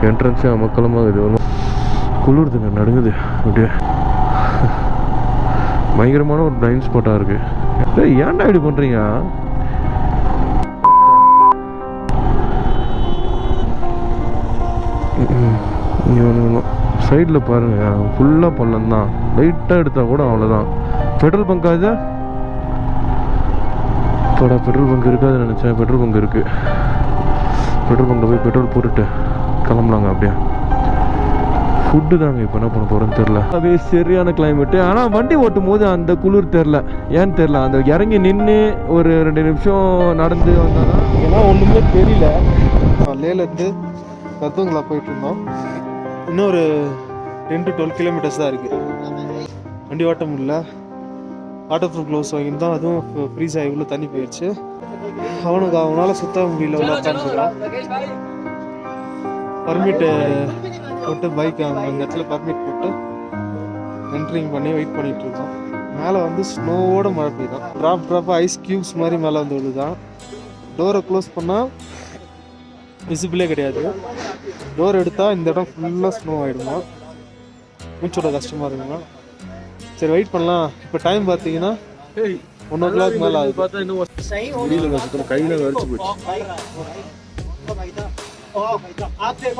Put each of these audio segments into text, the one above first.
என்ட்ரன்ஸே அமக்கலமாக இது. குளிர்துங்க, நடுங்குது அப்படியே. பயங்கரமான ஒரு பிளைண்ட் ஸ்பாட்டாக இருக்குது. ஏன்டா இப்படி பண்ணுறீங்க? சைடில் பாருங்கள், ஃபுல்லாக பள்ளம் தான். லைட்டாக எடுத்தால் கூட அவ்வளோதான். பெட்ரோல் பங்க் அது இப்போடா பெட்ரோல் பங்க் இருக்காதுன்னு நினச்சேன். பெட்ரோல் பங்க் இருக்குது. பெட்ரோல் பங்கில் போய் பெட்ரோல் போட்டுட்டு கிளம்பலாங்க. அப்படியே ஃபுட்டு தாங்க இப்போ என்ன பண்ண போகிறோன்னு தெரில. அப்படியே சரியான கிளைமேட்டு. ஆனால் வண்டி ஓட்டும் போது அந்த குளிர் தெரில, ஏன்னு தெரில. அந்த இறங்கி நின்று ஒரு 2 நிமிஷம் நடந்து வந்தால் தான் ஏன்னா ஒன்றுமே தெரியல. லேலேருந்து தத்துவங்களா போயிட்டு இருந்தோம். இன்னும் ஒரு 10 to 12 கிலோமீட்டர்ஸ் தான் இருக்குது. வண்டி ஓட்ட முடியல. வாட்டர் ப்ரூஃப் க்ளோவ்ஸ் வாங்கியிருந்தோம், அதுவும் ஃப்ரீஸ் ஆகி உள்ள தண்ணி போயிடுச்சு. அவனால் சுத்த முடியல. உள்ள உட்காந்துருக்கான். பர்மிட்டு போட்டு பைக் அந்த இடத்துல பர்மிட் போட்டு என்ட்ரிங் பண்ணி வெயிட் பண்ணிட்டு இருக்கோம். மேலே வந்து ஸ்னோவோட மழை பெய்யும். ட்ராப்பாக ஐஸ் க்யூப்ஸ் மாதிரி மேலே வந்து விழுதான். டோரை க்ளோஸ் பண்ணால் விசிபிளே கிடையாது. டோர் எடுத்தால் இந்த இடம் ஃபுல்லாக ஸ்னோ ஆகிடுமா. மூச்சோட கஷ்டமாக இருக்குமா. சரி வெயிட் பண்ணலாம். இப்போ டைம் பார்த்தீங்கன்னா 1 o'clock மேலே ஆகுது. கையில் வரைச்சி போச்சு.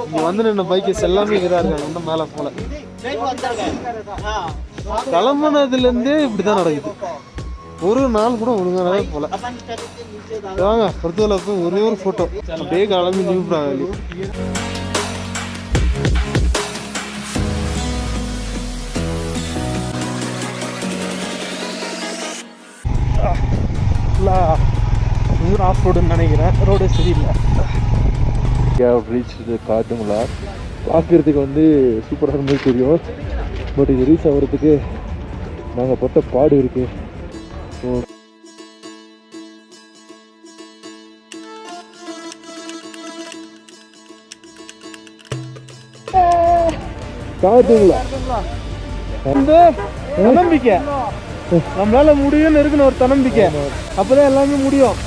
இங்கே வந்து நின்ன பைக்கஸ் எல்லாமே இதாக இருக்காங்க. இன்னும் மேலே போல. கிளம்புனதுலேருந்தே இப்படி தான் நடக்குது. ஒரு நாள் கூட ஒழுங்கானதே போல. வாங்க பொறுத்தவரை போய் ஒரே ஒரு ஃபோட்டோ அப்படியே கிளம்பி நியூ ப்ராவலி. ஆஃப் ரோடுன்னு நினைக்கிறேன். ரோடு சரியில்லை. காட்டுங்களா பார்க்கறதுக்கு வந்து சூப்பராக இருந்தது தெரியும். பட் இது ரீச் ஆகிறதுக்கு நாங்கள் பட்ட பாடு இருக்கு. ஸோ காட்டுங்களா வந்து தன்னம்பிக்கை, நம்மளால முடியும்னு இருக்குன்னு ஒரு தன்னம்பிக்கை. அப்போதான் எல்லாமே முடியும்.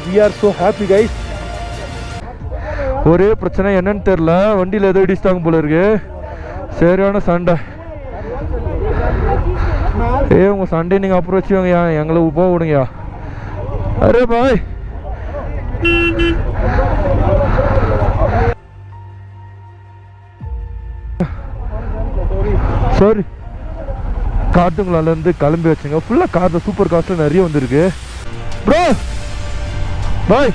We are so happy guys. ஒரே பிரச்சனை என்னன்னு தெரியல. வண்டியில் ஏதோ இடிச்சிட்டாங்க போல இருக்கு. சரியான சண்டை. உங்க சண்டே நீங்க அப்புறம் வச்சுக்கோங்கயா, எங்களை போக விடுங்கயா. அரே பாய். சாரி. காட்டுங்களாலேருந்து கிளம்பி வச்சுங்க. ஃபுல்லாக கார் சூப்பர் கார்ஸில் நிறைய வந்துருக்கு ப்ரோ. பாய்.